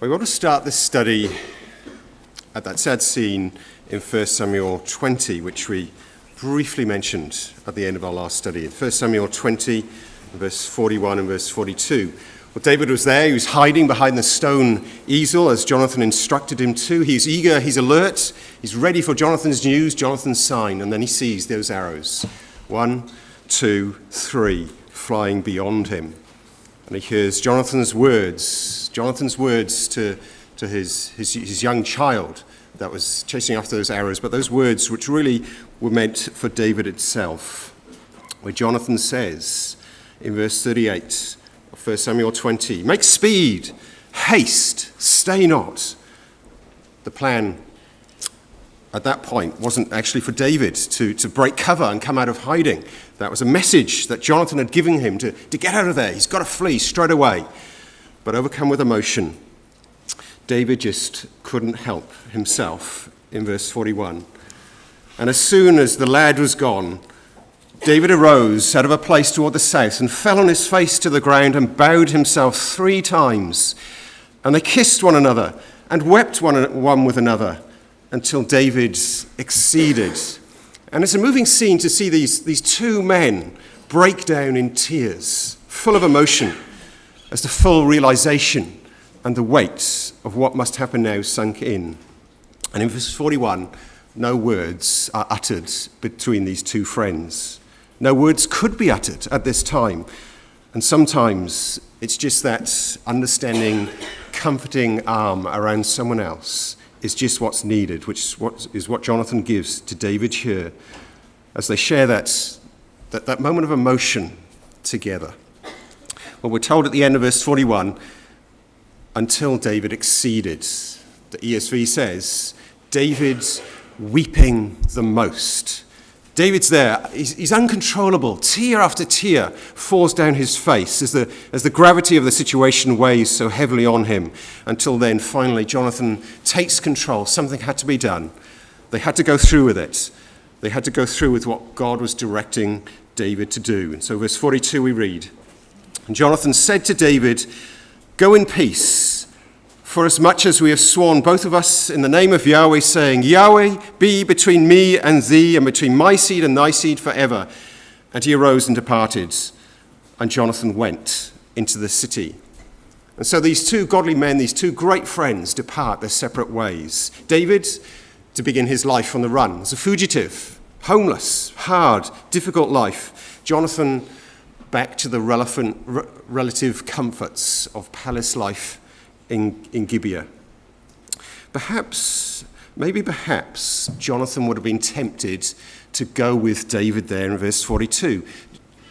We want to start this study at that sad scene in 1 Samuel 20, which we briefly mentioned at the end of our last study. In 1 Samuel 20, verse 41 and verse 42. Well, David was there. He was hiding behind the stone easel as Jonathan instructed him to. He's eager, he's alert, he's ready for Jonathan's news, Jonathan's sign, and then he sees those arrows. 1, 2, 3, flying beyond him. And he hears Jonathan's words to his young child that was chasing after those arrows, but those words which really were meant for David itself, where Jonathan says in verse 38 of 1 Samuel 20, "Make speed, haste, stay not." The plan at that point wasn't actually for David to break cover and come out of hiding. That was a message that Jonathan had given him to get out of there. He's got to flee straight away. But overcome with emotion, David just couldn't help himself in verse 41. And as soon as the lad was gone, David arose out of a place toward the south and fell on his face to the ground and bowed himself 3 times. And they kissed one another and wept one with another until David exceeded. And it's a moving scene to see these two men break down in tears, full of emotion, as the full realization and the weight of what must happen now sunk in. And in verse 41, no words are uttered between these two friends. No words could be uttered at this time. And sometimes it's just that understanding, comforting arm around someone else is just what's needed, which is what Jonathan gives to David here as they share that moment of emotion together. Well, we're told at the end of verse 41, until David exceeded. The ESV says, David weeping the most. David's there. He's uncontrollable. Tear after tear falls down his face as the gravity of the situation weighs so heavily on him. Until then, finally, Jonathan takes control. Something had to be done. They had to go through with it. They had to go through with what God was directing David to do. And so verse 42 we read, "And Jonathan said to David, 'Go in peace, for as much as we have sworn, both of us, in the name of Yahweh, saying, Yahweh be between me and thee, and between my seed and thy seed forever.' And he arose and departed, and Jonathan went into the city." And so these two godly men, these two great friends, depart their separate ways. David, to begin his life on the run as a fugitive, homeless, hard, difficult life. Jonathan, back to the relative comforts of palace life in Gibeah. Perhaps Jonathan would have been tempted to go with David there in verse 42.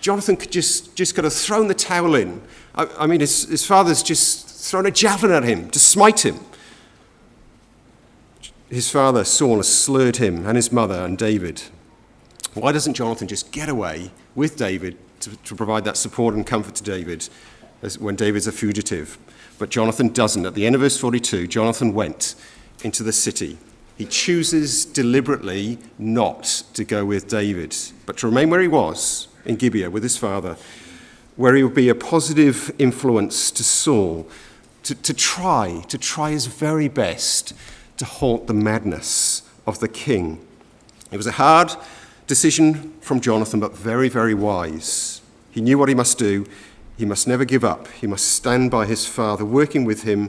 Jonathan could just could have thrown the towel in. I mean, his father's just thrown a javelin at him to smite him. His father, Saul, has slurred him and his mother and David. Why doesn't Jonathan just get away with David to provide that support and comfort to David when David's a fugitive? But Jonathan doesn't. At the end of verse 42, Jonathan went into the city. He chooses deliberately not to go with David, but to remain where he was, in Gibeah, with his father, where he would be a positive influence to Saul, to try his very best to halt the madness of the king. It was a hard decision from Jonathan, but very, very wise. He knew what he must do. He must never give up. He must stand by his father, working with him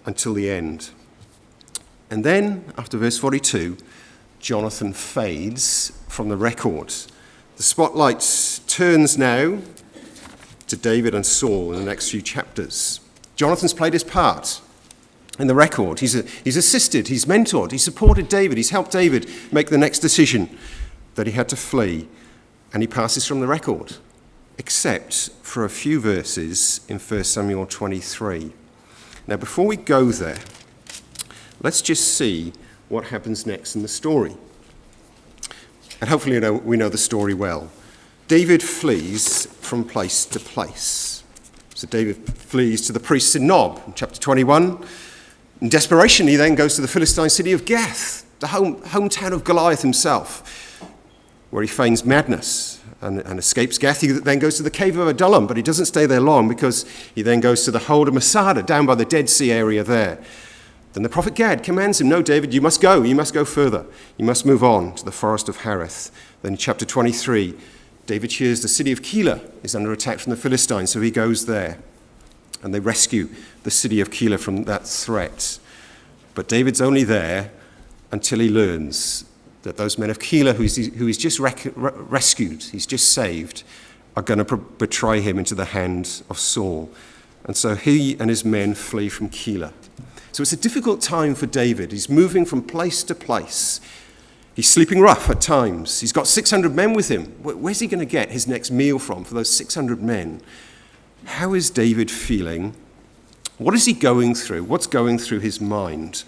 until the end. And then, after verse 42, Jonathan fades from the record. The spotlight turns now to David and Saul in the next few chapters. Jonathan's played his part in the record. He's assisted, he's mentored, he's supported David, he's helped David make the next decision that he had to flee, and he passes from the record, except for a few verses in 1 Samuel 23. Now, before we go there, let's just see what happens next in the story. And hopefully we know the story well. David flees from place to place. So David flees to the priests in Nob, in chapter 21. In desperation, he then goes to the Philistine city of Gath, the hometown of Goliath himself. where he feigns madness and escapes Gath. He then goes to the cave of Adullam, but he doesn't stay there long because he then goes to the hold of Masada, down by the Dead Sea area there. Then the prophet Gad commands him, no, David, you must go further. You must move on to the forest of Hareth. Then in chapter 23, David hears the city of Keilah is under attack from the Philistines, so he goes there. And they rescue the city of Keilah from that threat. But David's only there until he learns that those men of Keilah, who he's just rescued, he's just saved, are going to betray him into the hand of Saul. And so he and his men flee from Keilah. So it's a difficult time for David. He's moving from place to place. He's sleeping rough at times. He's got 600 men with him. Where's he going to get his next meal from for those 600 men? How is David feeling? What is he going through? What's going through his mind?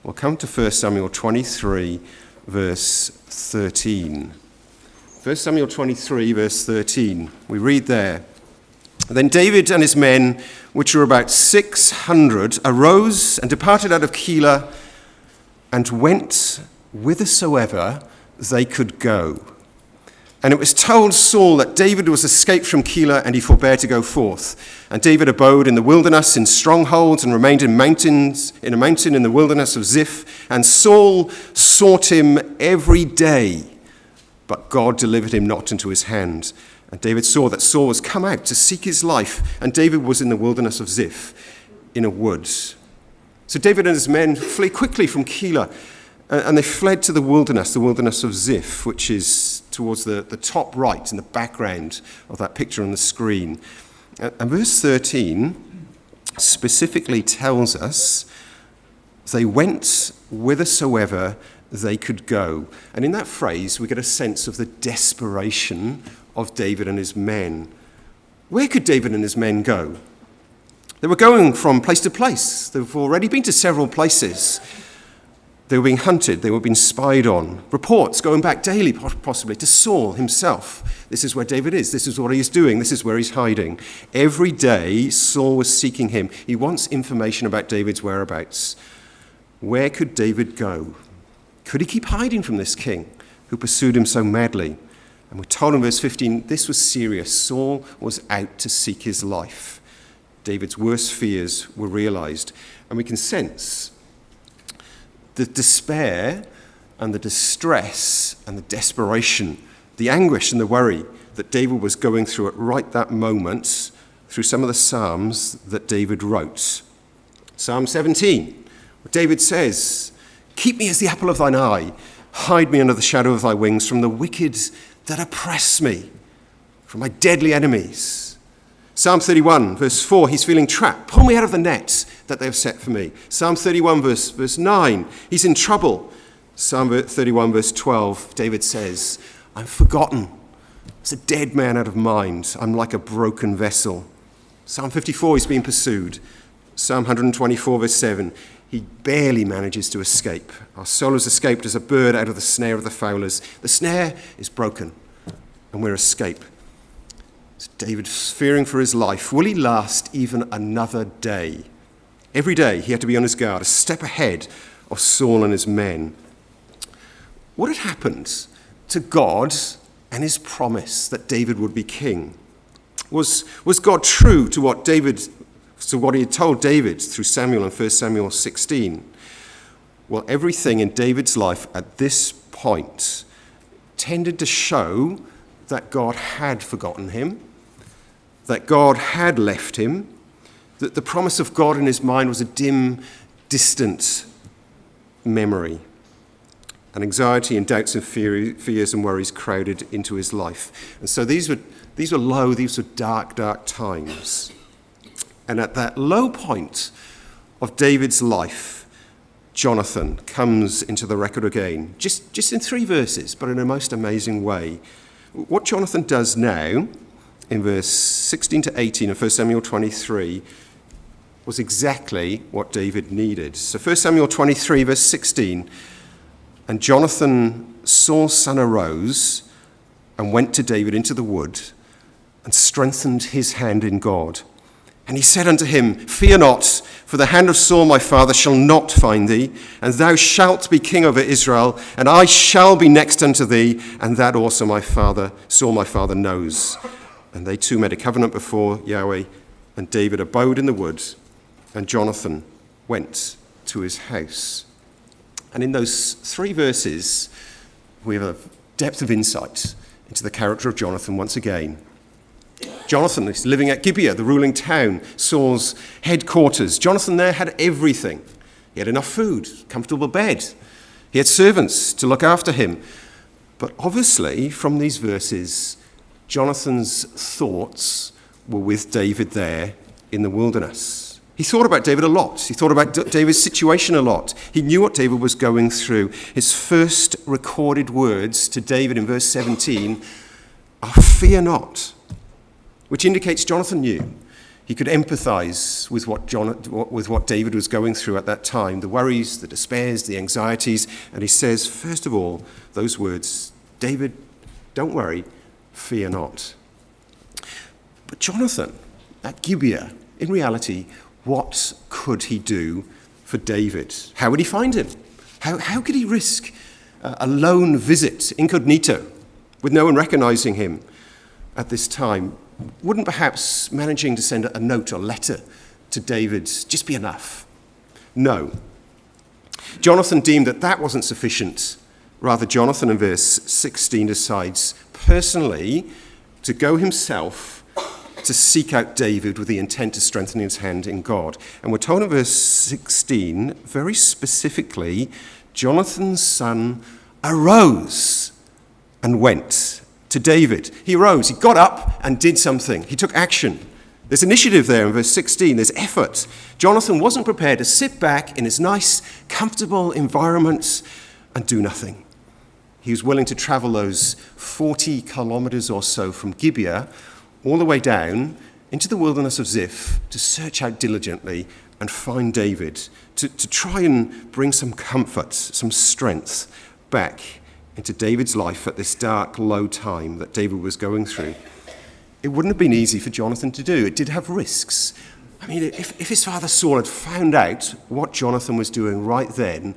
We'll come to 1 Samuel 23, verse 13. 1 Samuel 23, verse 13. We read there, Then David and his men, which were about 600, arose and departed out of Keilah and went whithersoever they could go. And it was told Saul that David was escaped from Keilah, and he forbore to go forth. And David abode in the wilderness in strongholds and remained in a mountain in the wilderness of Ziph. And Saul sought him every day, but God delivered him not into his hand. And David saw that Saul was come out to seek his life, and David was in the wilderness of Ziph in a wood. So David and his men flee quickly from Keilah, and they fled to the wilderness of Ziph, which is towards the top right in the background of that picture on the screen. And verse 13 specifically tells us they went whithersoever they could go. And in that phrase, we get a sense of the desperation of David and his men. Where could David and his men go? They were going from place to place. They've already been to several places. They were being hunted. They were being spied on. Reports going back daily, possibly, to Saul himself. This is where David is. This is what he's doing. This is where he's hiding. Every day, Saul was seeking him. He wants information about David's whereabouts. Where could David go? Could he keep hiding from this king who pursued him so madly? And we're told in verse 15, this was serious. Saul was out to seek his life. David's worst fears were realized. And we can sense the despair and the distress and the desperation, the anguish and the worry that David was going through at right that moment through some of the Psalms that David wrote. Psalm 17, where David says, keep me as the apple of thine eye, hide me under the shadow of thy wings from the wicked that oppress me, from my deadly enemies. Psalm 31, verse 4, he's feeling trapped. Pull me out of the net that they have set for me. Psalm 31, verse 9, he's in trouble. Psalm 31, verse 12, David says, I'm forgotten. As a dead man out of mind. I'm like a broken vessel. Psalm 54, he's being pursued. Psalm 124, verse 7, he barely manages to escape. Our soul has escaped as a bird out of the snare of the fowlers. The snare is broken, and we're escaped. David's fearing for his life. Will he last even another day? Every day he had to be on his guard, a step ahead of Saul and his men. What had happened to God and his promise that David would be king? Was God true to what he had told David through Samuel in 1 Samuel 16? Well, everything in David's life at this point tended to show that God had forgotten him, that God had left him, that the promise of God in his mind was a dim, distant memory. And anxiety and doubts and fears and worries crowded into his life. And so these were low, these were dark, dark times. And at that low point of David's life, Jonathan comes into the record again, just in 3 verses, but in a most amazing way. What Jonathan does now, in verse 16 to 18 of 1 Samuel 23, was exactly what David needed. So 1 Samuel 23, verse 16, and Jonathan, Saul's son, arose and went to David into the wood and strengthened his hand in God. And he said unto him, Fear not, for the hand of Saul my father shall not find thee, and thou shalt be king over Israel, and I shall be next unto thee, and that also Saul my father knows. And they two made a covenant before Yahweh, and David abode in the wood, and Jonathan went to his house. And in those 3 verses, we have a depth of insight into the character of Jonathan once again. Jonathan is living at Gibeah, the ruling town, Saul's headquarters. Jonathan there had everything. He had enough food, comfortable bed. He had servants to look after him. But obviously, from these verses, Jonathan's thoughts were with David there in the wilderness. He thought about David a lot. He thought about David's situation a lot. He knew what David was going through. His first recorded words to David in verse 17 are, Fear not, which indicates Jonathan knew. He could empathize with what David was going through at that time, the worries, the despairs, the anxieties. And he says, first of all, those words, David, don't worry, fear not. But Jonathan at Gibeah, in reality, what could he do for David? How would he find him? How could he risk a lone visit, incognito, with no one recognizing him at this time? Wouldn't perhaps managing to send a note or letter to David just be enough? No. Jonathan deemed that wasn't sufficient. Rather, Jonathan in verse 16 decides personally to go himself to seek out David with the intent to strengthen his hand in God. And we're told in verse 16, very specifically, Jonathan's son arose and went to David. He arose, he got up and did something. He took action. There's initiative there in verse 16. There's effort. Jonathan wasn't prepared to sit back in his nice, comfortable environment and do nothing. He was willing to travel those 40 kilometers or so from Gibeah all the way down into the wilderness of Ziph to search out diligently and find David, to try and bring some comfort, some strength back into David's life at this dark, low time that David was going through. It wouldn't have been easy for Jonathan to do. It did have risks. I mean, if his father Saul had found out what Jonathan was doing right then,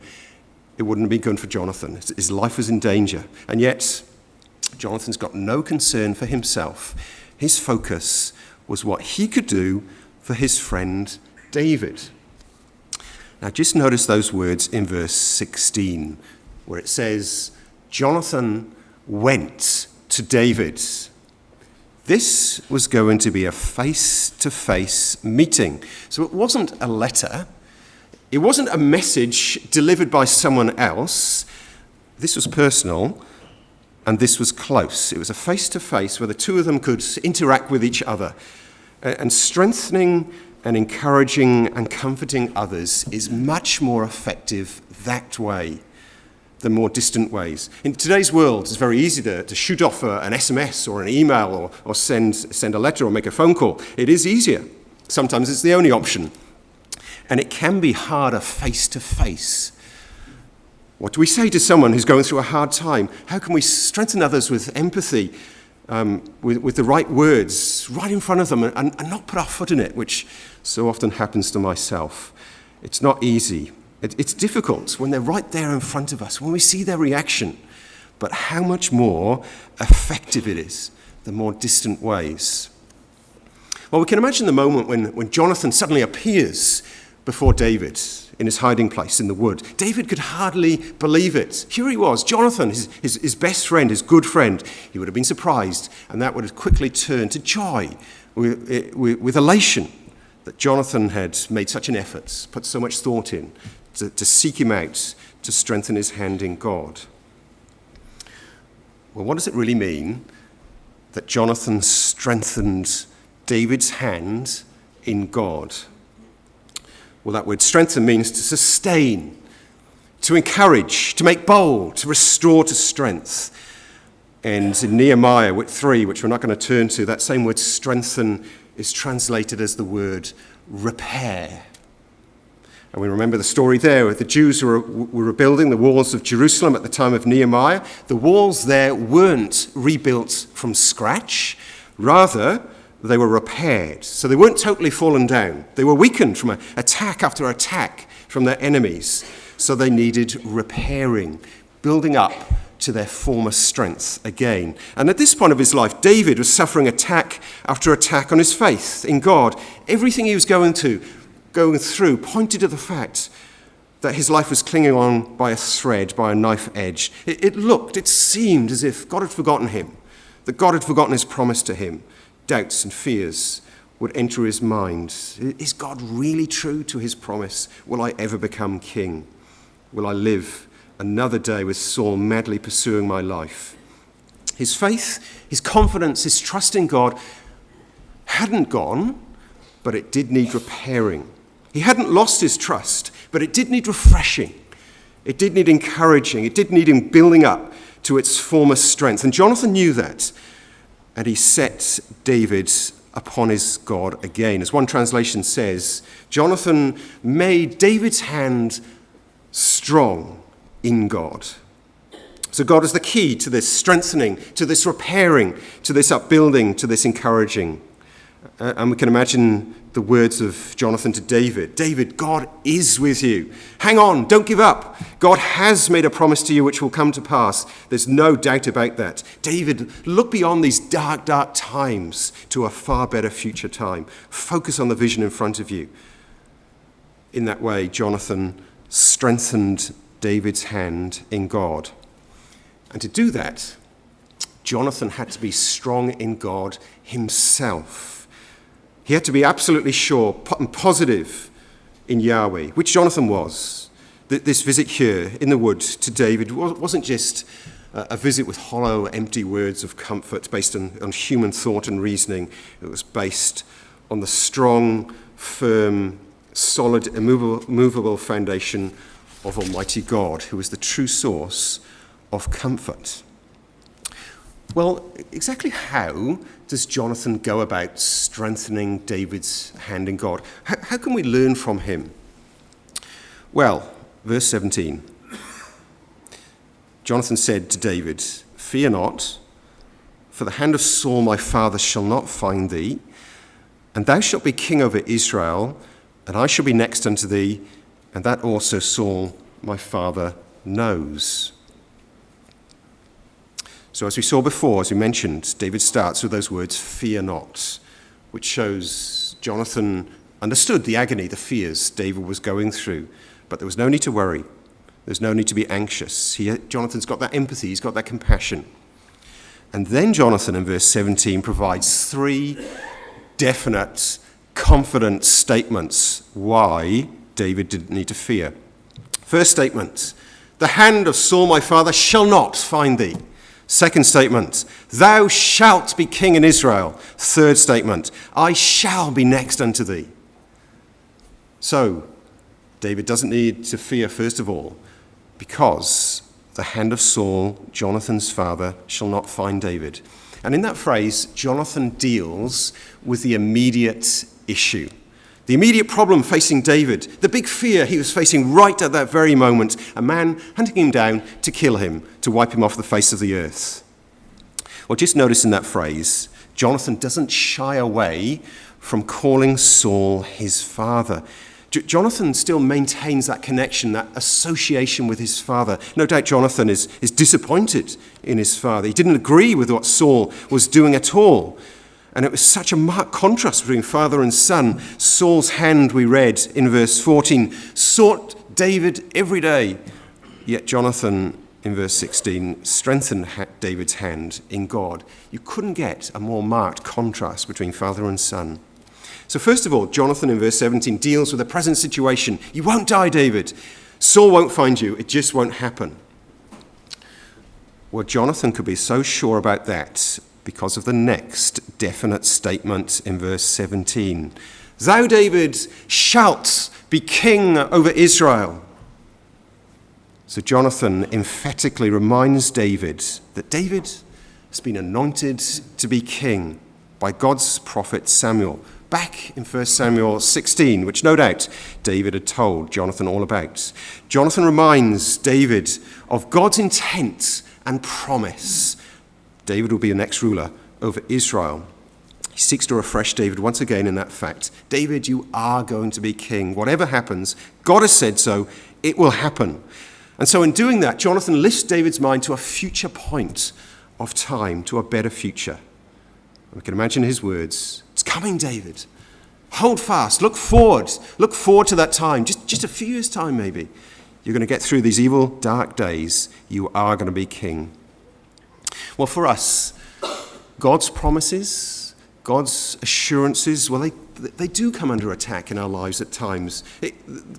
it wouldn't have been good for Jonathan. His life was in danger. And yet, Jonathan's got no concern for himself. His focus was what he could do for his friend David. Now, just notice those words in verse 16, where it says, Jonathan went to David. This was going to be a face-to-face meeting. So it wasn't a letter. It wasn't a message delivered by someone else. This was personal, and this was close. It was a face-to-face where the two of them could interact with each other. And strengthening and encouraging and comforting others is much more effective that way than more distant ways. In today's world, it's very easy to shoot off an SMS or an email or send a letter or make a phone call. It is easier. Sometimes it's the only option. And it can be harder face-to-face. What do we say to someone who's going through a hard time? How can we strengthen others with empathy, with the right words right in front of them and not put our foot in it, which so often happens to myself? It's not easy. It's difficult when they're right there in front of us, when we see their reaction. But how much more effective it is the more distant ways. Well, we can imagine the moment when Jonathan suddenly appears before David in his hiding place in the wood. David could hardly believe it. Here he was, Jonathan, his best friend, his good friend. He would have been surprised, and that would have quickly turned to joy, with elation that Jonathan had made such an effort, put so much thought in, to seek him out, to strengthen his hand in God. Well, what does it really mean that Jonathan strengthened David's hand in God? Well, that word strengthen means to sustain, to encourage, to make bold, to restore to strength. And in Nehemiah 3, which we're not going to turn to, that same word strengthen is translated as the word repair. And we remember the story there with the Jews who were rebuilding the walls of Jerusalem at the time of Nehemiah. The walls there weren't rebuilt from scratch. Rather, they were repaired. So they weren't totally fallen down. They were weakened from attack after attack from their enemies. So they needed repairing, building up to their former strength again. And at this point of his life, David was suffering attack after attack on his faith in God. Everything he was going through pointed to the fact that his life was clinging on by a thread, by a knife edge. It seemed as if God had forgotten him, that God had forgotten his promise to him. Doubts and fears would enter his mind. Is God really true to his promise? Will I ever become king? Will I live another day with Saul madly pursuing my life? His faith, his confidence, his trust in God hadn't gone, but it did need repairing. He hadn't lost his trust, but it did need refreshing. It did need encouraging. It did need him building up to its former strength. And Jonathan knew that, and he set David upon his God again. As one translation says, Jonathan made David's hand strong in God. So God is the key to this strengthening, to this repairing, to this upbuilding, to this encouraging. And we can imagine the words of Jonathan to David. David, God is with you. Hang on, don't give up. God has made a promise to you which will come to pass. There's no doubt about that. David, look beyond these dark, dark times to a far better future time. Focus on the vision in front of you. In that way, Jonathan strengthened David's hand in God. And to do that, Jonathan had to be strong in God himself. He had to be absolutely sure and positive in Yahweh, which Jonathan was. This visit here in the wood to David wasn't just a visit with hollow, empty words of comfort based on human thought and reasoning. It was based on the strong, firm, solid, immovable foundation of Almighty God, who is the true source of comfort. Well, exactly how does Jonathan go about strengthening David's hand in God? How can we learn from him? Well, verse 17. Jonathan said to David, "Fear not, for the hand of Saul my father shall not find thee, and thou shalt be king over Israel, and I shall be next unto thee, and that also Saul my father knows." So as we saw before, as we mentioned, David starts with those words, "Fear not," which shows Jonathan understood the agony, the fears David was going through. But there was no need to worry. There's no need to be anxious. Jonathan's got that empathy. He's got that compassion. And then Jonathan, in verse 17, provides three definite, confident statements why David didn't need to fear. First statement, "The hand of Saul my father shall not find thee." Second statement, "Thou shalt be king in Israel." Third statement, "I shall be next unto thee." So, David doesn't need to fear, first of all, because the hand of Saul, Jonathan's father, shall not find David. And in that phrase, Jonathan deals with the immediate issue. The immediate problem facing David, the big fear he was facing right at that very moment, a man hunting him down to kill him, to wipe him off the face of the earth. Well, just notice in that phrase, Jonathan doesn't shy away from calling Saul his father. Jonathan still maintains that connection, that association with his father. No doubt Jonathan is disappointed in his father. He didn't agree with what Saul was doing at all. And it was such a marked contrast between father and son. Saul's hand, we read in verse 14, sought David every day. Yet Jonathan, in verse 16, strengthened David's hand in God. You couldn't get a more marked contrast between father and son. So first of all, Jonathan in verse 17 deals with the present situation. You won't die, David. Saul won't find you. It just won't happen. Well, Jonathan could be so sure about that because of the next definite statement in verse 17. "Thou, David, shalt be king over Israel." So Jonathan emphatically reminds David that David has been anointed to be king by God's prophet Samuel, back in 1 Samuel 16, which no doubt David had told Jonathan all about. Jonathan reminds David of God's intent and promise. David will be the next ruler over Israel. He seeks to refresh David once again in that fact. David, you are going to be king. Whatever happens, God has said so, it will happen. And so in doing that, Jonathan lifts David's mind to a future point of time, to a better future. We can imagine his words. It's coming, David. Hold fast. Look forward. Look forward to that time. Just a few years' time, maybe. You're going to get through these evil, dark days. You are going to be king. Well, for us, God's promises, God's assurances, well, they do come under attack in our lives at times.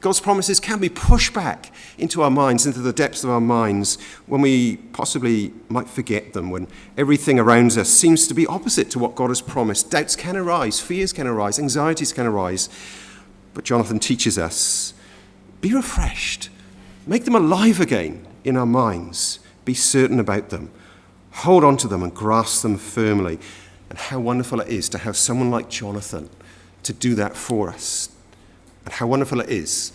God's promises can be pushed back into our minds, into the depths of our minds, when we possibly might forget them, when everything around us seems to be opposite to what God has promised. Doubts can arise, fears can arise, anxieties can arise. But Jonathan teaches us, be refreshed. Make them alive again in our minds. Be certain about them. Hold on to them and grasp them firmly. And how wonderful it is to have someone like Jonathan to do that for us. And how wonderful it is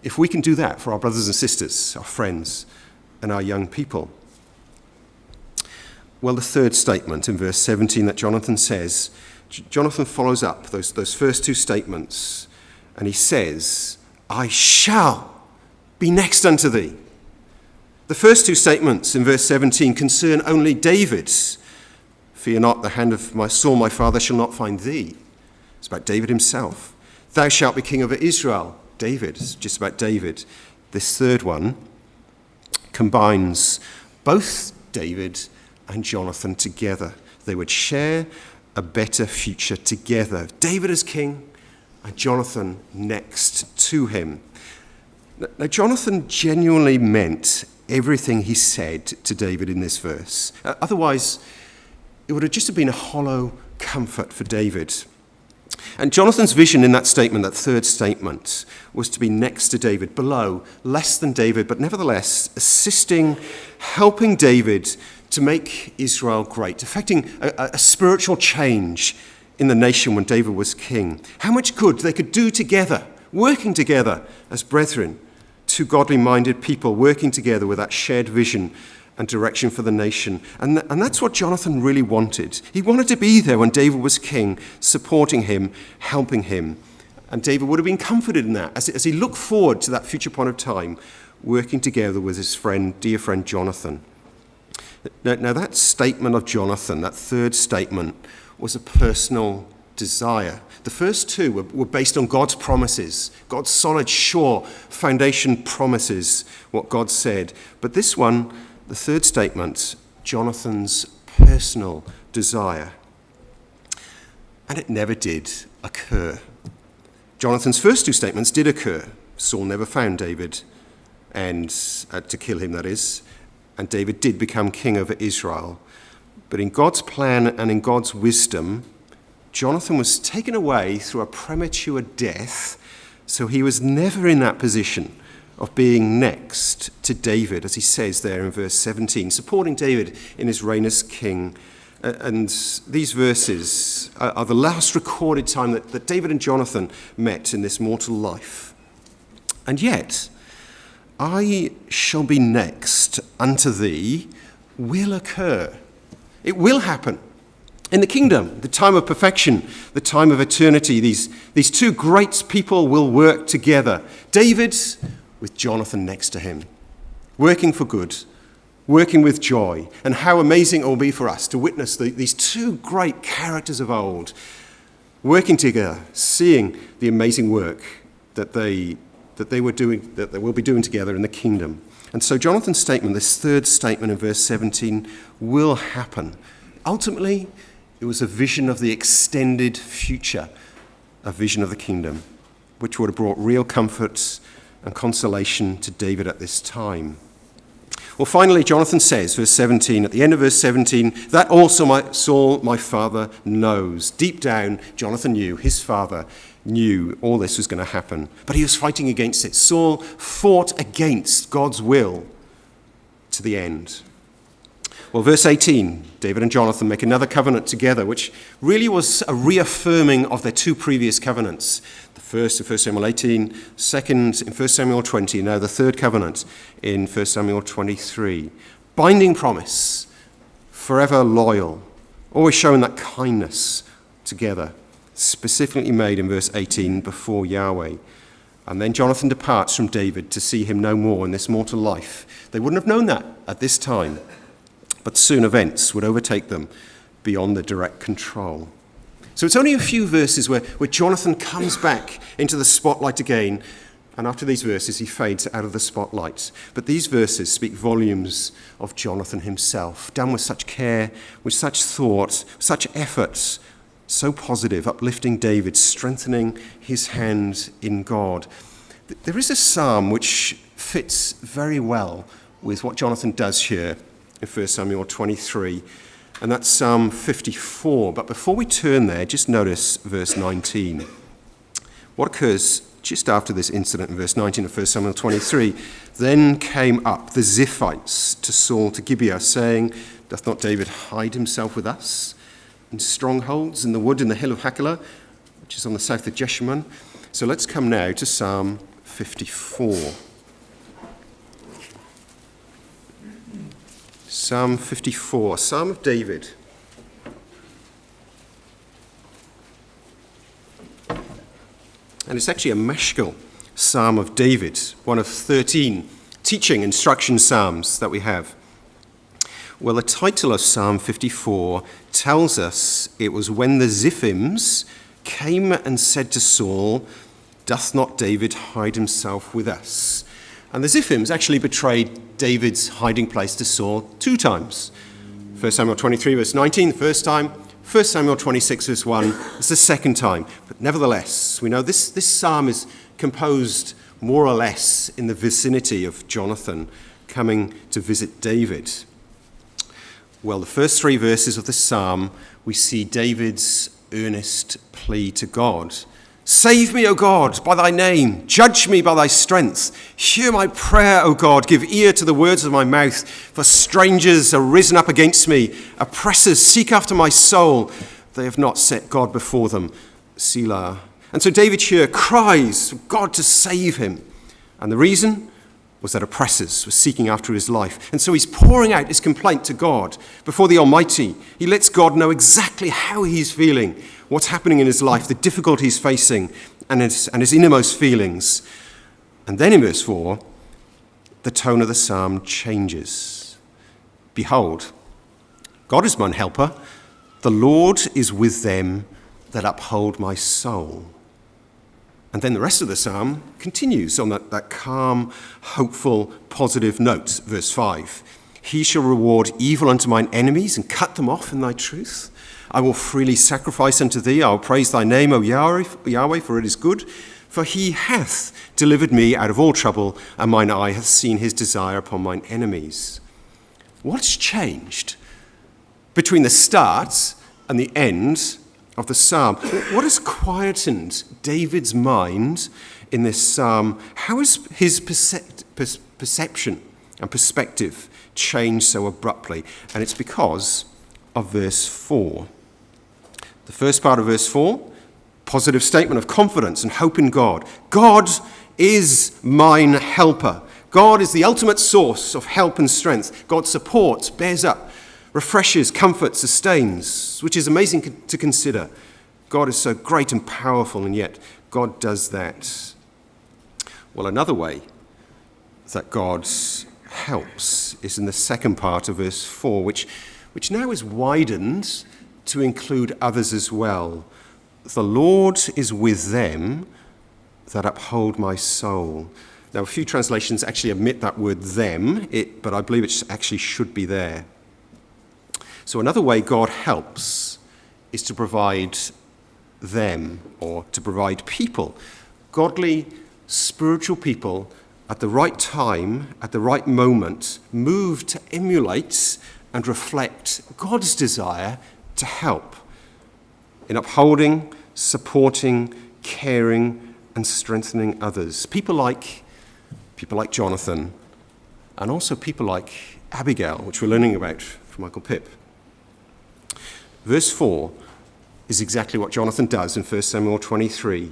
if we can do that for our brothers and sisters, our friends, and our young people. Well, the third statement in verse 17 that Jonathan says, Jonathan follows up those first two statements, and he says, I shall be next unto thee. The first two statements in verse 17 concern only David. Fear not, the hand of my Saul, my father, shall not find thee. It's about David himself. Thou shalt be king over Israel. David, it's just about David. This third one combines both David and Jonathan together. They would share a better future together. David as king and Jonathan next to him. Now, Jonathan genuinely meant everything he said to David in this verse. Otherwise, it would have just been a hollow comfort for David. And Jonathan's vision in that statement, that third statement, was to be next to David, below, less than David, but nevertheless assisting, helping David to make Israel great, effecting a spiritual change in the nation when David was king. How much good they could do together, working together as brethren, two godly-minded people working together with that shared vision and direction for the nation. And that's what Jonathan really wanted. He wanted to be there when David was king, supporting him, helping him. And David would have been comforted in that as he looked forward to that future point of time, working together with his dear friend Jonathan. Now that statement of Jonathan, that third statement, was a personal desire. The first two were based on God's promises, God's solid, sure foundation promises, what God said. But this one, the third statement, Jonathan's personal desire. And it never did occur. Jonathan's first two statements did occur. Saul never found David, and to kill him, that is. And David did become king over Israel. But in God's plan and in God's wisdom, Jonathan was taken away through a premature death, so he was never in that position of being next to David, as he says there in verse 17, supporting David in his reign as king. And these verses are the last recorded time that David and Jonathan met in this mortal life. And yet, I shall be next unto thee will occur. It will happen. In the kingdom, the time of perfection, the time of eternity, these two great people will work together. David with Jonathan next to him, working for good, working with joy. And how amazing it will be for us to witness these two great characters of old working together, seeing the amazing work that they will be doing together in the kingdom. And so Jonathan's statement, this third statement in verse 17, will happen. Ultimately, it was a vision of the extended future, a vision of the kingdom, which would have brought real comfort and consolation to David at this time. Well, finally, Jonathan says, verse 17, at the end of verse 17, that also Saul, my father, knows. Deep down, Jonathan knew, his father knew all this was going to happen, but he was fighting against it. Saul fought against God's will to the end. Well, verse 18, David and Jonathan make another covenant together, which really was a reaffirming of their two previous covenants. The first in 1 Samuel 18, second in 1 Samuel 20, now the third covenant in 1 Samuel 23. Binding promise, forever loyal, always showing that kindness together, specifically made in verse 18 before Yahweh. And then Jonathan departs from David to see him no more in this mortal life. They wouldn't have known that at this time, but soon events would overtake them beyond their direct control. So it's only a few verses where Jonathan comes back into the spotlight again, and after these verses he fades out of the spotlight. But these verses speak volumes of Jonathan himself, done with such care, with such thought, such effort, so positive, uplifting David, strengthening his hand in God. There is a psalm which fits very well with what Jonathan does here in 1 Samuel 23, and that's Psalm 54. But before we turn there, just notice verse 19. What occurs just after this incident in verse 19 of 1 Samuel 23? Then came up the Ziphites to Saul to Gibeah, saying, doth not David hide himself with us in strongholds in the wood in the hill of Hachilah, which is on the south of Jeshimon? So let's come now to Psalm 54. Psalm 54, Psalm of David. And it's actually a mashkal, Psalm of David, one of 13 teaching instruction psalms that we have. Well, the title of Psalm 54 tells us it was when the Ziphims came and said to Saul, doth not David hide himself with us? And the Ziphims actually betrayed David's hiding place to Saul 2 times. 1 Samuel 23 verse 19, the first time. 1 Samuel 26 verse 1, it's the second time. But nevertheless, we know this psalm is composed more or less in the vicinity of Jonathan coming to visit David. Well, the first 3 verses of the psalm, we see David's earnest plea to God. Save me, O God, by thy name. Judge me by thy strength. Hear my prayer, O God. Give ear to the words of my mouth. For strangers are risen up against me. Oppressors seek after my soul. They have not set God before them. Selah. And so David here cries for God to save him. And the reason was that oppressors were seeking after his life. And so he's pouring out his complaint to God before the Almighty. He lets God know exactly how he's feeling, what's happening in his life, the difficulty he's facing, and his innermost feelings. And then in verse 4, the tone of the psalm changes. Behold, God is mine helper. The Lord is with them that uphold my soul. And then the rest of the psalm continues on that calm, hopeful, positive note. Verse 5, he shall reward evil unto mine enemies and cut them off in thy truth. I will freely sacrifice unto thee. I will praise thy name, O Yahweh, for it is good. For he hath delivered me out of all trouble, and mine eye hath seen his desire upon mine enemies. What's changed between the start and the end of the psalm? What has quietened David's mind in this psalm? How has his perception and perspective changed so abruptly? And it's because of verse 4. The first part of verse 4, positive statement of confidence and hope in God. God is mine helper. God is the ultimate source of help and strength. God supports, bears up, refreshes, comforts, sustains, which is amazing to consider. God is so great and powerful, and yet God does that. Well, another way that God helps is in the second part of verse 4, which now is widened to include others as well. The Lord is with them that uphold my soul. Now, a few translations actually omit that word them, but I believe it actually should be there. So another way God helps is to provide them, or to provide people, godly, spiritual people at the right time, at the right moment, moved to emulate and reflect God's desire to help in upholding, supporting, caring, and strengthening others. People like Jonathan, and also people like Abigail, which we're learning about from Michael Pipp. Verse 4 is exactly what Jonathan does in 1 Samuel 23.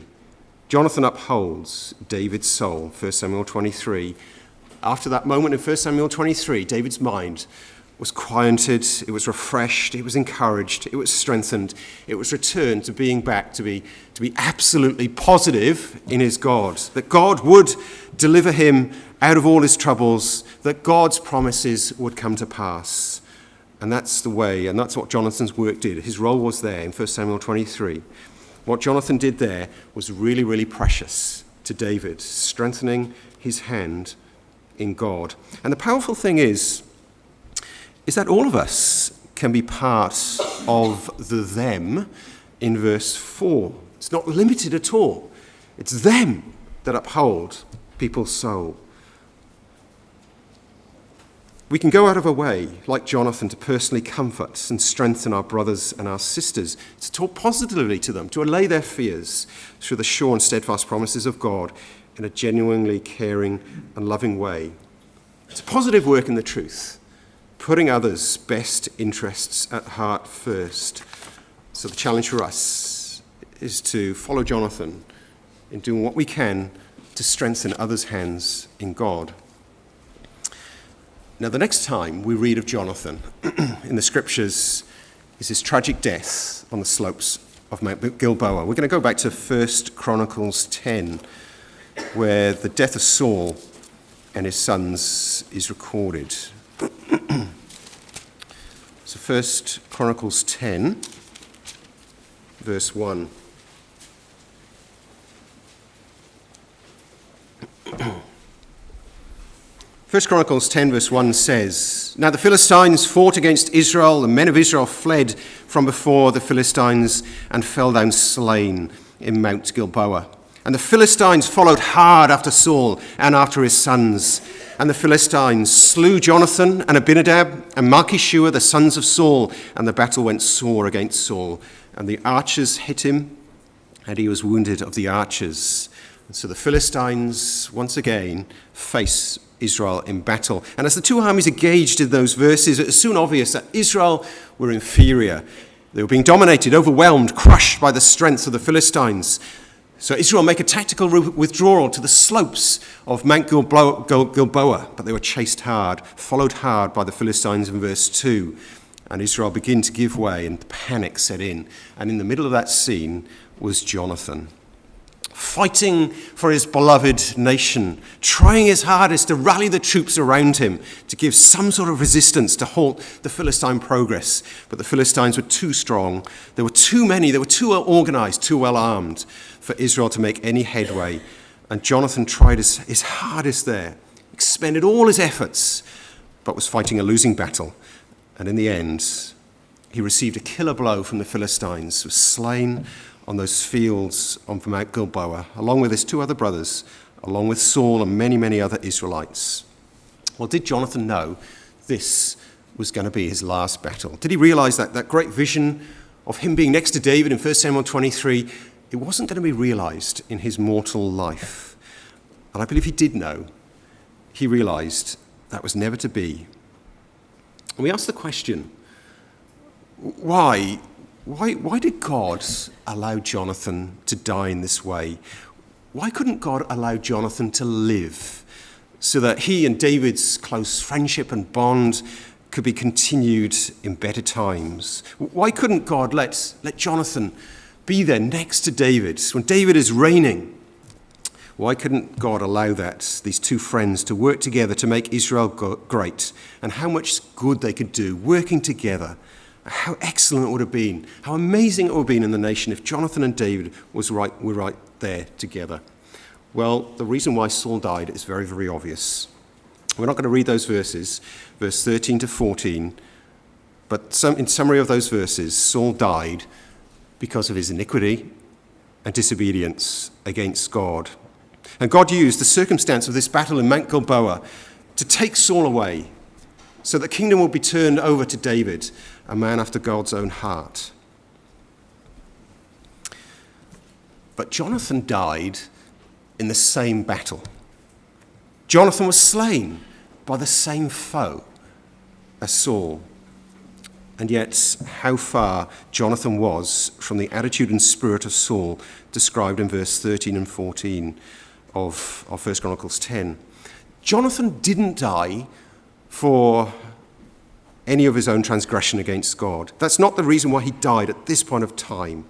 Jonathan upholds David's soul, 1 Samuel 23. After that moment in 1 Samuel 23, David's mind was quieted, it was refreshed, it was encouraged, it was strengthened, it was returned to being back to be absolutely positive in his God, that God would deliver him out of all his troubles, that God's promises would come to pass. And that's the way, and that's what Jonathan's work did. His role was there in 1 Samuel 23. What Jonathan did there was really, really precious to David, strengthening his hand in God. And the powerful thing is that all of us can be part of the them in verse 4. It's not limited at all. It's them that uphold people's soul. We can go out of our way, like Jonathan, to personally comfort and strengthen our brothers and our sisters, to talk positively to them, to allay their fears through the sure and steadfast promises of God in a genuinely caring and loving way. It's a positive work in the truth, putting others' best interests at heart first. So the challenge for us is to follow Jonathan in doing what we can to strengthen others' hands in God. Now, the next time we read of Jonathan in the scriptures is his tragic death on the slopes of Mount Gilboa. We're going to go back to 1 Chronicles 10, where the death of Saul and his sons is recorded. So 1 Chronicles 10, verse 1. First Chronicles 10 verse 1 says, "Now the Philistines fought against Israel. The men of Israel fled from before the Philistines and fell down slain in Mount Gilboa. And the Philistines followed hard after Saul and after his sons. And the Philistines slew Jonathan and Abinadab and Malchishua, the sons of Saul. And the battle went sore against Saul. And the archers hit him, and he was wounded of the archers." And so the Philistines once again face Israel in battle. And as the two armies engaged in those verses, it was soon obvious that Israel were inferior. They were being dominated, overwhelmed, crushed by the strength of the Philistines. So Israel make a tactical withdrawal to the slopes of Mount Gilboa, but they were chased hard, followed hard by the Philistines in verse 2. And Israel began to give way and panic set in. And in the middle of that scene was Jonathan, fighting for his beloved nation, trying his hardest to rally the troops around him to give some sort of resistance to halt the Philistine progress. But the Philistines were too strong. There were too many. They were too well organized, too well armed for Israel to make any headway. And Jonathan tried his hardest there, expended all his efforts, but was fighting a losing battle. And in the end, he received a killer blow from the Philistines, was slain on those fields on Mount Gilboa, along with his two other brothers, along with Saul and many, many other Israelites. Well, did Jonathan know this was going to be his last battle? Did he realize that great vision of him being next to David in 1 Samuel 23, it wasn't going to be realized in his mortal life? And I believe he did know. He realized that was never to be. And we ask the question, why did God allow Jonathan to die in this way? Why couldn't God allow Jonathan to live so that he and David's close friendship and bond could be continued in better times? Why couldn't God let Jonathan be there next to David when David is reigning? Why couldn't God allow these two friends to work together to make Israel great, and how much good they could do working together? How excellent it would have been, how amazing it would have been in the nation if Jonathan and David were right there together. Well, the reason why Saul died is very, very obvious. We're not going to read those verses, verse 13 to 14, but in summary of those verses, Saul died because of his iniquity and disobedience against God. And God used the circumstance of this battle in Mount Gilboa to take Saul away, so the kingdom will be turned over to David, a man after God's own heart. But Jonathan died in the same battle. Jonathan was slain by the same foe as Saul. And yet, how far Jonathan was from the attitude and spirit of Saul described in verse 13 and 14 of 1 Chronicles 10. Jonathan didn't die for any of his own transgression against God. That's not the reason why he died at this point of time.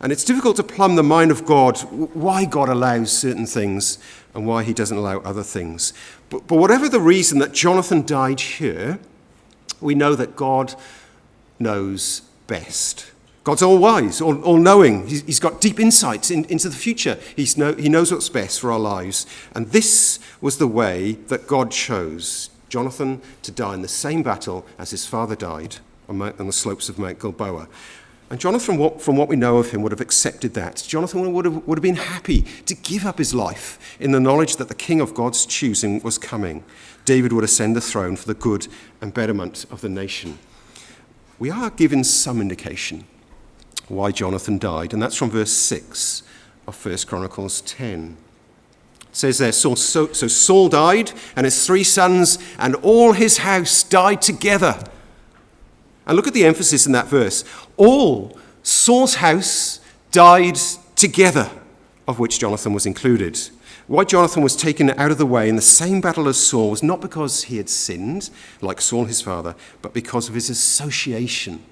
And it's difficult to plumb the mind of God, why God allows certain things and why he doesn't allow other things. But whatever the reason that Jonathan died here, we know that God knows best. God's all-wise, all-knowing. He's got deep insights into the future. He knows what's best for our lives. And this was the way that God chose Jonathan to die in the same battle as his father died on the slopes of Mount Gilboa. And Jonathan, from what we know of him, would have accepted that. Jonathan would have been happy to give up his life in the knowledge that the king of God's choosing was coming. David would ascend the throne for the good and betterment of the nation. We are given some indication why Jonathan died, and that's from verse 6 of 1 Chronicles 10. It says there, so Saul died, and his 3 sons and all his house died together. And look at the emphasis in that verse. All Saul's house died together, of which Jonathan was included. Why Jonathan was taken out of the way in the same battle as Saul was not because he had sinned, like Saul his father, but because of his association,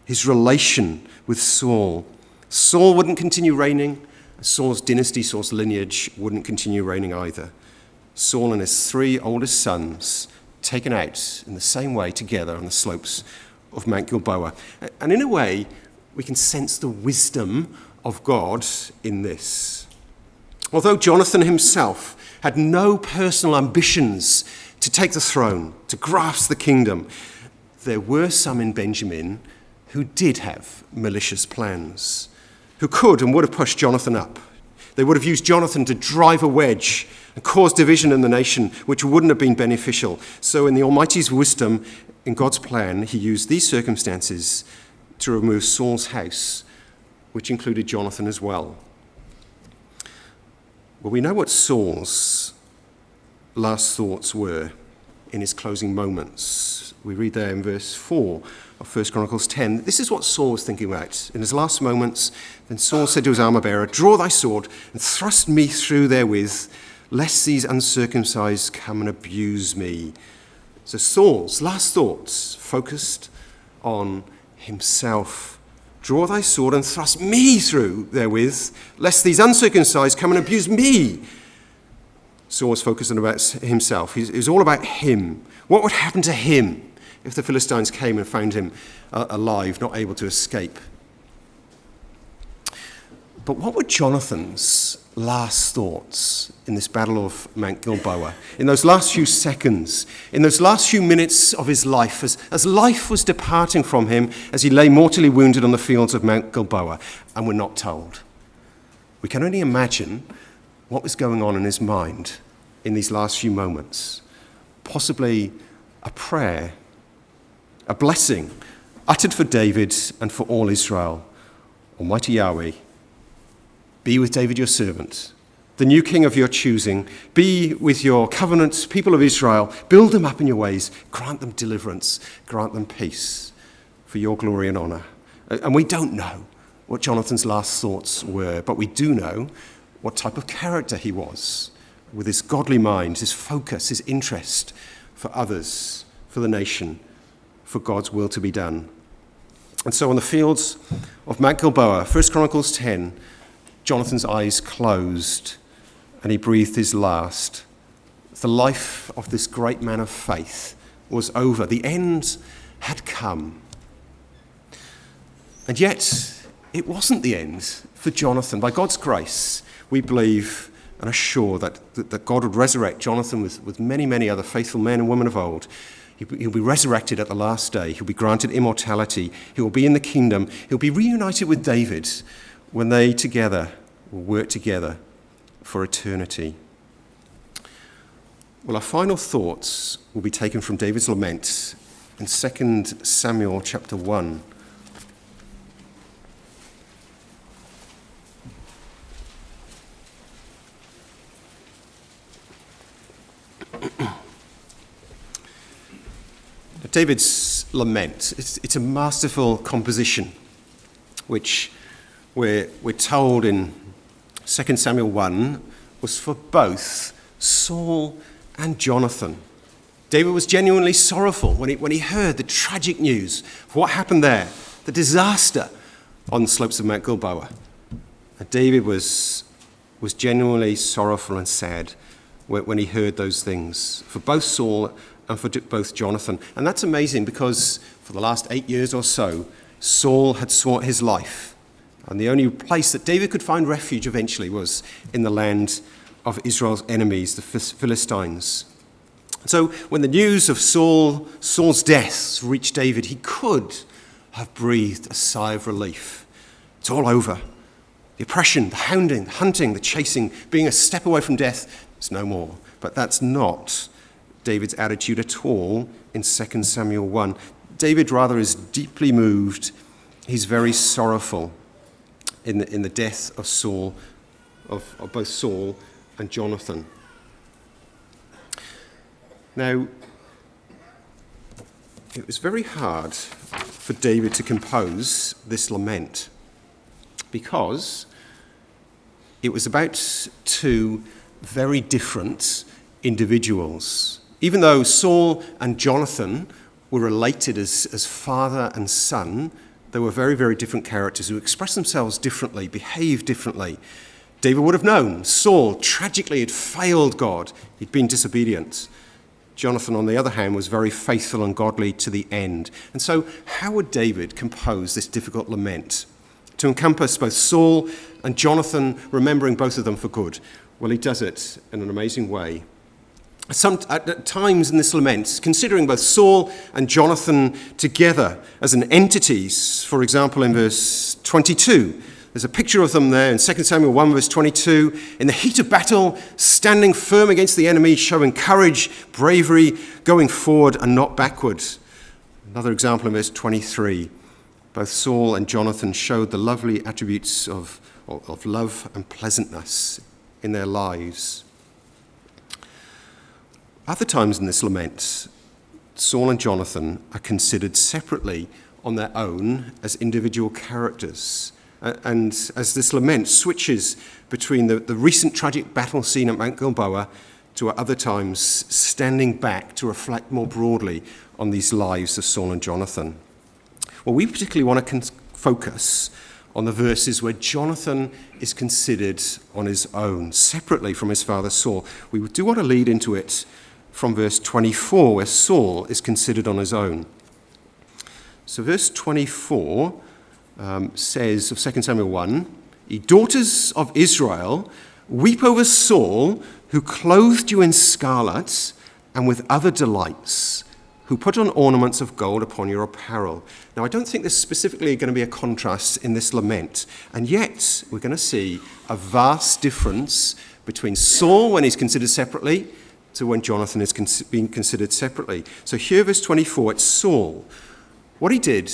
his relation with Saul. Saul wouldn't continue reigning. Saul's dynasty, Saul's lineage wouldn't continue reigning either. Saul and his 3 oldest sons taken out in the same way together on the slopes of Mount Gilboa. And in a way, we can sense the wisdom of God in this. Although Jonathan himself had no personal ambitions to take the throne, to grasp the kingdom, there were some in Benjamin who did have malicious plans, who could and would have pushed Jonathan up. They would have used Jonathan to drive a wedge and cause division in the nation, which wouldn't have been beneficial. So in the Almighty's wisdom, in God's plan, he used these circumstances to remove Saul's house, which included Jonathan as well. Well, we know what Saul's last thoughts were in his closing moments. We read there in verse 4 of 1 Chronicles 10. This is what Saul was thinking about. In his last moments, then Saul said to his armor-bearer, "Draw thy sword and thrust me through therewith, lest these uncircumcised come and abuse me." So Saul's last thoughts focused on himself. "Draw thy sword and thrust me through therewith, lest these uncircumcised come and abuse me." Saul was focused on about himself. It was all about him. What would happen to him if the Philistines came and found him alive, not able to escape? But what were Jonathan's last thoughts in this battle of Mount Gilboa? In those last few seconds, in those last few minutes of his life, as life was departing from him, as he lay mortally wounded on the fields of Mount Gilboa, and we're not told. We can only imagine what was going on in his mind in these last few moments. Possibly a prayer, a blessing uttered for David and for all Israel. "Almighty Yahweh, be with David your servant, the new king of your choosing. Be with your covenant people of Israel. Build them up in your ways. Grant them deliverance. Grant them peace for your glory and honor." And we don't know what Jonathan's last thoughts were, but we do know what type of character he was, with his godly mind, his focus, his interest for others, for the nation, for God's will to be done. And so on the fields of Mount Gilboa, 1 Chronicles 10, Jonathan's eyes closed and he breathed his last. The life of this great man of faith was over. The end had come. And yet, it wasn't the end for Jonathan. By God's grace, we believe and are sure that God would resurrect Jonathan with many, many other faithful men and women of old. He'll be resurrected at the last day. He'll be granted immortality. He will be in the kingdom. He'll be reunited with David when they together will work together for eternity. Well, our final thoughts will be taken from David's lament in 2 Samuel chapter 1. David's lament, it's a masterful composition, which we're told in 2 Samuel 1 was for both Saul and Jonathan. David was genuinely sorrowful when he heard the tragic news of what happened there, the disaster on the slopes of Mount Gilboa. And David was genuinely sorrowful and sad when he heard those things, for both Saul and for both Jonathan. And that's amazing because for the last 8 years or so, Saul had sought his life. And the only place that David could find refuge eventually was in the land of Israel's enemies, the Philistines. So when the news of Saul's death reached David, he could have breathed a sigh of relief. It's all over. The oppression, the hounding, the hunting, the chasing, being a step away from death is no more. But that's not David's attitude at all in 2 Samuel 1. David rather is deeply moved. He's very sorrowful in the death of Saul, of both Saul and Jonathan. Now, it was very hard for David to compose this lament because it was about two very different individuals. Even though Saul and Jonathan were related as father and son, they were very, very different characters who expressed themselves differently, behaved differently. David would have known Saul tragically had failed God. He'd been disobedient. Jonathan, on the other hand, was very faithful and godly to the end. And so how would David compose this difficult lament to encompass both Saul and Jonathan, remembering both of them for good? Well, he does it in an amazing way. At times in this lament, considering both Saul and Jonathan together as an entities, for example, in verse 22, there's a picture of them there in 2 Samuel 1, verse 22, in the heat of battle, standing firm against the enemy, showing courage, bravery, going forward and not backward. Another example in verse 23, both Saul and Jonathan showed the lovely attributes of love and pleasantness in their lives. Other times in this lament, Saul and Jonathan are considered separately on their own as individual characters. And as this lament switches between the recent tragic battle scene at Mount Gilboa to at other times standing back to reflect more broadly on these lives of Saul and Jonathan. Well, we particularly want to focus on the verses where Jonathan is considered on his own, separately from his father Saul. We do want to lead into it from verse 24, where Saul is considered on his own. So verse 24 says of 2 Samuel 1, "Ye daughters of Israel, weep over Saul, who clothed you in scarlet and with other delights, who put on ornaments of gold upon your apparel." Now, I don't think there's specifically going to be a contrast in this lament, and yet we're going to see a vast difference between Saul when he's considered separately to when Jonathan is being considered separately. So here, verse 24, it's Saul. What he did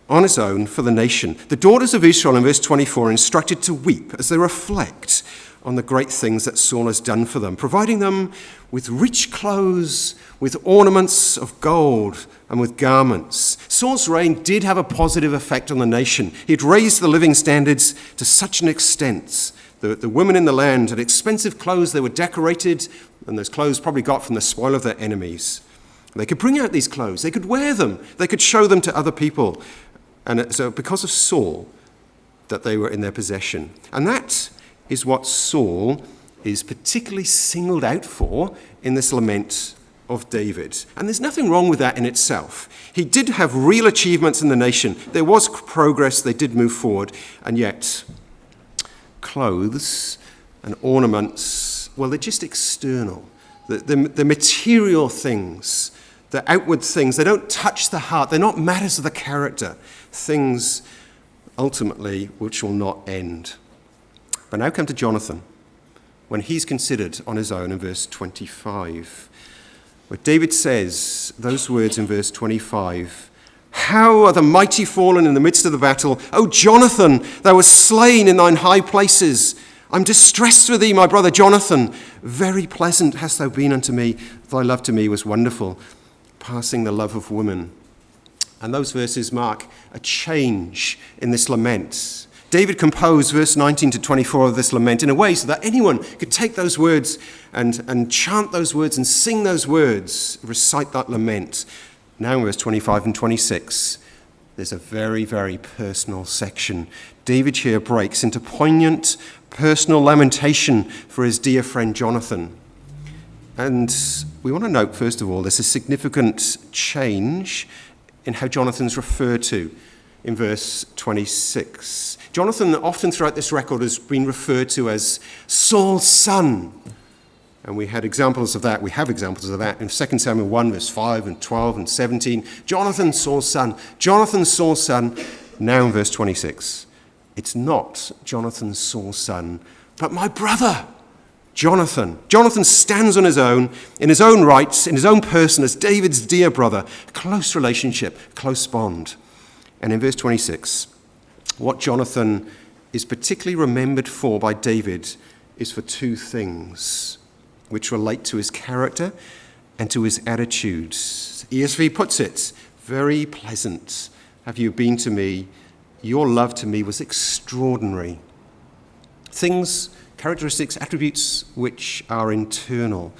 on his own for the nation. The daughters of Israel in verse 24 are instructed to weep as they reflect on the great things that Saul has done for them, providing them with rich clothes, with ornaments of gold, and with garments. Saul's reign did have a positive effect on the nation. He'd raised the living standards to such an extent that the women in the land had expensive clothes. They were decorated, and those clothes probably got from the spoil of their enemies. They could bring out these clothes. They could wear them. They could show them to other people. And so because of Saul, that they were in their possession. And that is what Saul is particularly singled out for in this lament of David. And there's nothing wrong with that in itself. He did have real achievements in the nation. There was progress. They did move forward. And yet, clothes and ornaments, well, they're just external. The material things, the outward things, they don't touch the heart. They're not matters of the character. Things, ultimately, which will not end. But now come to Jonathan, when he's considered on his own in verse 25, where David says those words in verse 25, "How are the mighty fallen in the midst of the battle? O Jonathan, thou wast slain in thine high places. I'm distressed for thee, my brother Jonathan. Very pleasant hast thou been unto me. Thy love to me was wonderful, passing the love of women." And those verses mark a change in this lament. David composed verse 19 to 24 of this lament in a way so that anyone could take those words and chant those words and sing those words, recite that lament. Now in verse 25 and 26, there's a very, very personal section. David here breaks into poignant personal lamentation for his dear friend Jonathan. And we want to note, first of all, there's a significant change in how Jonathan's referred to in verse 26. Jonathan, often throughout this record, has been referred to as Saul's son. And we have examples of that in 2 Samuel 1, verse 5 and 12 and 17. Jonathan, Saul's son. Jonathan, Saul's son. Now in verse 26, it's not Jonathan, Saul's son, but my brother, Jonathan. Jonathan stands on his own, in his own rights, in his own person, as David's dear brother. Close relationship, close bond. And in verse 26, what Jonathan is particularly remembered for by David is for two things which relate to his character and to his attitudes. ESV puts it, very pleasant have you been to me. Your love to me was extraordinary. Things, characteristics, attributes which are internal,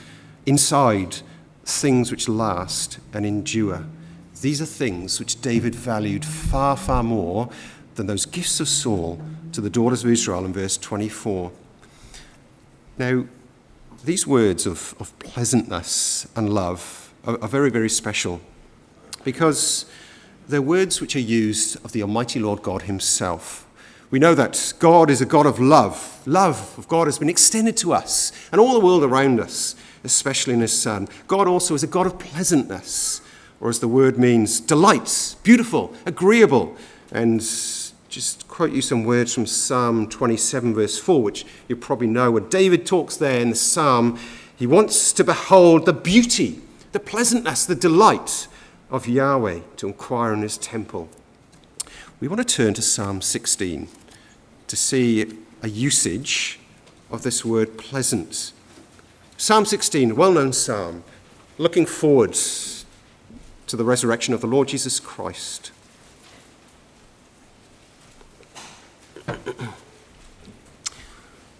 inside, things which last and endure. These are things which David valued far, far more than those gifts of Saul to the daughters of Israel in verse 24. Now, these words of pleasantness and love are very, very special because they're words which are used of the Almighty Lord God himself. We know that God is a God of love. Love of God has been extended to us and all the world around us, especially in his Son. God also is a God of pleasantness, or as the word means, delight, beautiful, agreeable. And just quote you some words from Psalm 27, verse 4, which you probably know, where David talks there in the psalm. He wants to behold the beauty, the pleasantness, the delight of Yahweh, to inquire in his temple. We want to turn to Psalm 16 to see a usage of this word pleasant. Psalm 16, a well-known psalm, looking forward to the resurrection of the Lord Jesus Christ.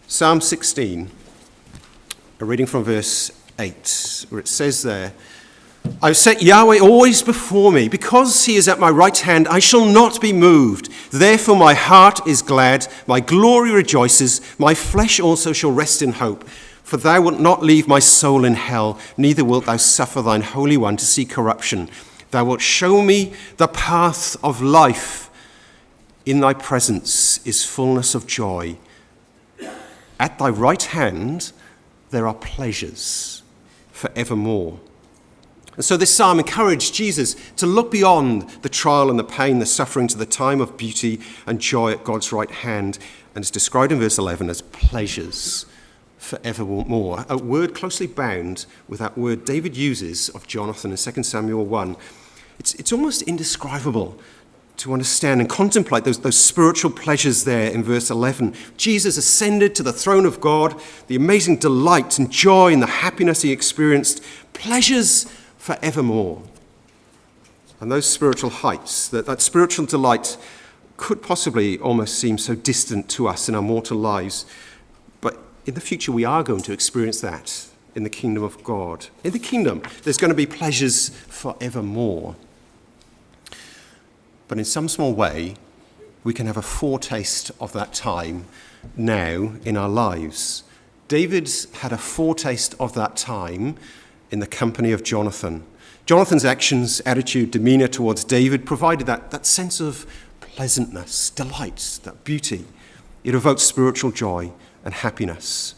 Psalm 16, a reading from verse 8, where it says there, I've set Yahweh always before me. Because he is at my right hand, I shall not be moved. Therefore my heart is glad, my glory rejoices, my flesh also shall rest in hope. For thou wilt not leave my soul in hell, neither wilt thou suffer thine Holy One to see corruption. Thou wilt show me the path of life. In thy presence is fullness of joy. At thy right hand there are pleasures forevermore. And so this psalm encouraged Jesus to look beyond the trial and the pain, the suffering, to the time of beauty and joy at God's right hand. And it's described in verse 11 as pleasures forevermore, a word closely bound with that word David uses of Jonathan in 2 Samuel 1. It's almost indescribable to understand and contemplate those spiritual pleasures there in verse 11. Jesus ascended to the throne of God, the amazing delight and joy and the happiness he experienced, pleasures forevermore. And those spiritual heights, that spiritual delight could possibly almost seem so distant to us in our mortal lives. But in the future, we are going to experience that in the kingdom of God. In the kingdom, there's going to be pleasures forevermore. But in some small way, we can have a foretaste of that time now in our lives. David had a foretaste of that time in the company of Jonathan. Jonathan's actions, attitude, demeanor towards David provided that sense of pleasantness, delight, that beauty. It evoked spiritual joy and happiness.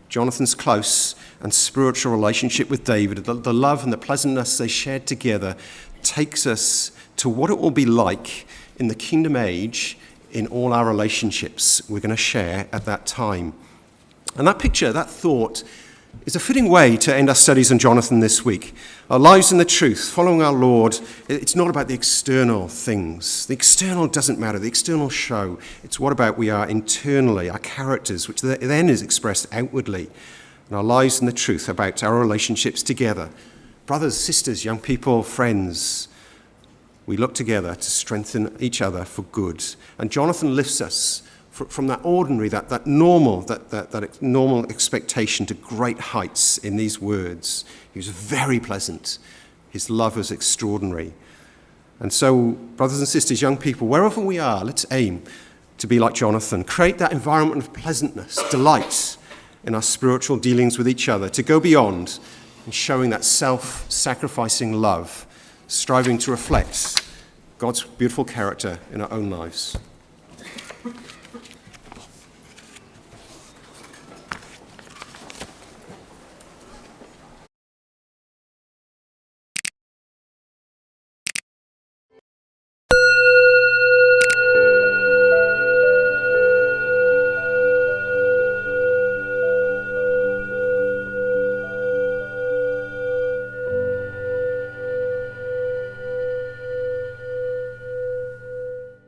Jonathan's close and spiritual relationship with David, the love and the pleasantness they shared together, takes us to what it will be like in the kingdom age in all our relationships we're going to share at that time. And that picture, that thought, is a fitting way to end our studies on Jonathan this week. Our lives in the truth, following our Lord, it's not about the external things. The external doesn't matter, the external show. It's what about we are internally, our characters, which then is expressed outwardly. And our lives in the truth about our relationships together. Brothers, sisters, young people, friends. we look together to strengthen each other for good. And Jonathan lifts us from that ordinary, that normal expectation to great heights in these words. He was very pleasant. His love was extraordinary. And so, brothers and sisters, young people, wherever we are, let's aim to be like Jonathan. Create that environment of pleasantness, delight in our spiritual dealings with each other, to go beyond and showing that self-sacrificing love, striving to reflect God's beautiful character in our own lives.